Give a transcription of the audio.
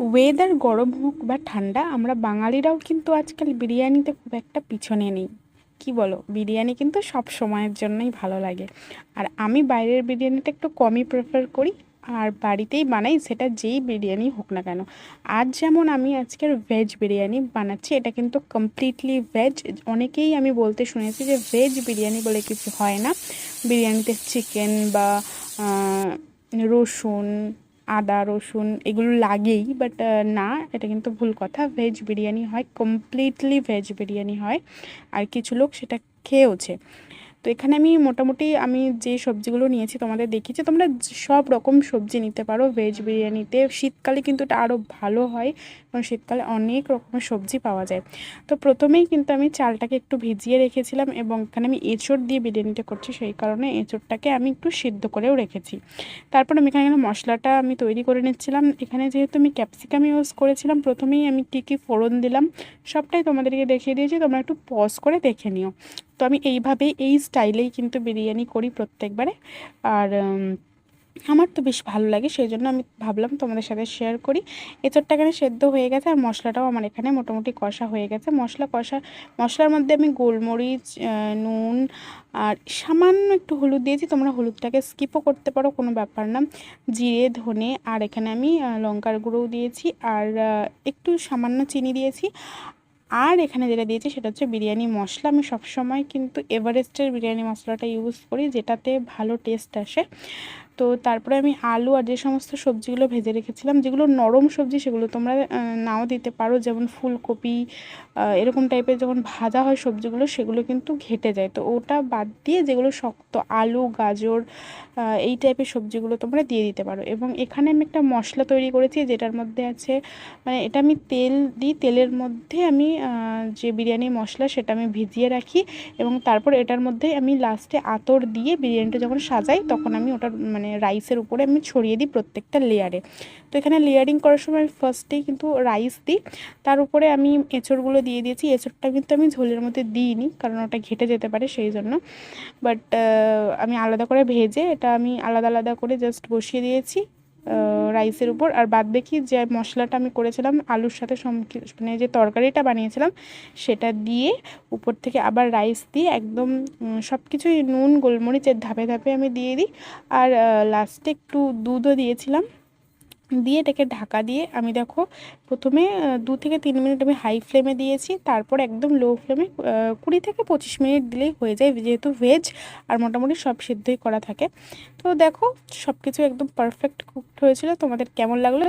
Weather গরম হোক বা ঠান্ডা, আমরা বাঙালিরাও কিন্তু আজকাল বিরিয়ানিতে খুব একটা পিছনে নেই। কি বলো? বিরিয়ানি কিন্তু সব সময়ের জন্যই ভালো লাগে। আর আমি বাইরের বিরিয়ানিটা একটু কমই প্রেফার করি, আর বাড়িতেই বানাই, সেটা যেই বিরিয়ানি হোক না কেন। আজ যেমন আমি আজকের ভেজ বিরিয়ানি বানাচ্ছি, এটা কিন্তু কমপ্লিটলি ভেজ। অনেকেই আমি বলতে শুনেছি যে ভেজ বিরিয়ানি বলে কিছু হয় না, বিরিয়ানিতে চিকেন বা রসুন, আদা রসুন এগুলো লাগেই, বাট না, এটা কিন্তু ভুল কথা। ভেজ বিরিয়ানি হয়, কমপ্লিটলি ভেজ বিরিয়ানি হয়, আর কিছু লোক সেটা খেয়েওছে। তো এখানে আমি মোটামুটি আমি যে সবজিগুলো নিয়েছি তোমাদের দেখিয়েছি, তোমরা সব রকম সবজি নিতে পারো ভেজ বিরিয়ানিতে। শীতকালে কিন্তু এটা আরও ভালো হয়, কারণ শীতকালে অনেক রকমের সবজি পাওয়া যায়। তো প্রথমেই কিন্তু আমি চালটাকে একটু ভিজিয়ে রেখেছিলাম, এবং এখানে আমি এঁচোড় দিয়ে বিরিয়ানিটা করছি, সেই কারণে এঁচোড়টাকে আমি একটু সিদ্ধ করেও রেখেছি। তারপর আমি এখানে মশলাটা আমি তৈরি করে নিচ্ছিলাম। এখানে যেহেতু আমি ক্যাপসিকাম ইউজ করেছিলাম, প্রথমেই আমি কী কী ফোড়ন দিলাম সবটাই তোমাদেরকে দেখিয়ে দিয়েছি, তোমরা একটু পজ করে দেখে নিও। তো আমি এইভাবেই, এই স্টাইলেই কিন্তু বিরিয়ানি করি প্রত্যেকবারে। আর আমার তো বেশ ভালো লাগে, সেই জন্য আমি ভাবলাম তোমাদের সাথে শেয়ার করি। এঁচোড়টা এখানে সেদ্ধ হয়ে গেছে, আর মশলাটাও আমার এখানে মোটামুটি কষা হয়ে গেছে। মশলার মধ্যে আমি গোলমরিচ, নুন আর সামান্য একটু হলুদ দিয়েছি। তোমরা হলুদটাকে স্কিপও করতে পারো, কোনো ব্যাপার না। জিরে, ধনে, আর এখানে আমি লঙ্কার গুঁড়োও দিয়েছি, আর একটু সামান্য চিনি দিয়েছি। আর এখানে যেটা দিয়েছি সেটা হচ্ছে বিরিয়ানি মশলা। আমি সবসময় কিন্তু এভারেস্টের বিরিয়ানি মশলাটা ইউজ করি, যেটাতে ভালো টেস্ট আসে। তো তারপরে আমি আলু আর যে সমস্ত সবজিগুলো ভেজে রেখেছিলাম, যেগুলো নরম সবজি সেগুলো তোমরা নাও দিতে পারো, যেমন ফুলকপি, এরকম টাইপের যখন ভাজা হয় সবজিগুলো সেগুলো কিন্তু ঘেটে যায়। তো ওটা বাদ দিয়ে যেগুলো শক্ত, আলু, গাজর, এই টাইপের সবজিগুলো তোমরা দিয়ে দিতে পারো। এবং এখানে আমি একটা মশলা তৈরি করেছি, যেটার মধ্যে আছে, মানে এটা আমি তেল দিই, তেলের মধ্যে আমি যে বিরিয়ানি মশলা সেটা আমি ভিজিয়ে রাখি, এবং তারপর এটার মধ্যে আমি লাস্টে আতর দিয়ে বিরিয়ানিটা যখন সাজাই, তখন আমি ওটার মানে রাইসের উপরে আমি ছড়িয়ে দিই প্রত্যেকটা লেয়ারে। তো এখানে লেয়ারিং করার সময় আমি ফার্স্টেই কিন্তু রাইস দিই, তার উপরে আমি এঁচড়গুলো দিয়ে দিয়েছি। এঁচড়টা কিন্তু আমি ঝোলের মধ্যে দিইনি, কারণ ওটা ঘেটে যেতে পারে সেই জন্য। বাট আমি আলাদা করে ভেজে এটা আমি আলাদা আলাদা করে জাস্ট বসিয়ে দিয়েছি রাইসের উপর। আর বাদ বাকি যে মশলাটা আমি করেছিলাম আলুর সাথে, মানে যে তরকারিটা বানিয়েছিলাম সেটা দিয়ে উপর থেকে আবার রাইস দিয়ে একদম সব কিছুই নুন গোলমরিচের ধাপে ধাপে আমি দিয়ে দিই। আর লাস্টে একটু দুধও দিয়েছিলাম, দিয়ে এটাকে ঢাকা দিয়ে আমি, দেখো, প্রথমে 2 থেকে 3 মিনিট আমি হাই ফ্লেমে দিয়েছি, তারপর একদম লো ফ্লেমে 20 থেকে 25 মিনিট দিলেই হয়ে যায়, যেহেতু ভেজ আর মোটামুটি সব সিদ্ধই করা থাকে। তো দেখো, সব কিছু একদম পারফেক্ট কুকড হয়েছিল। তোমাদের কেমন লাগলো?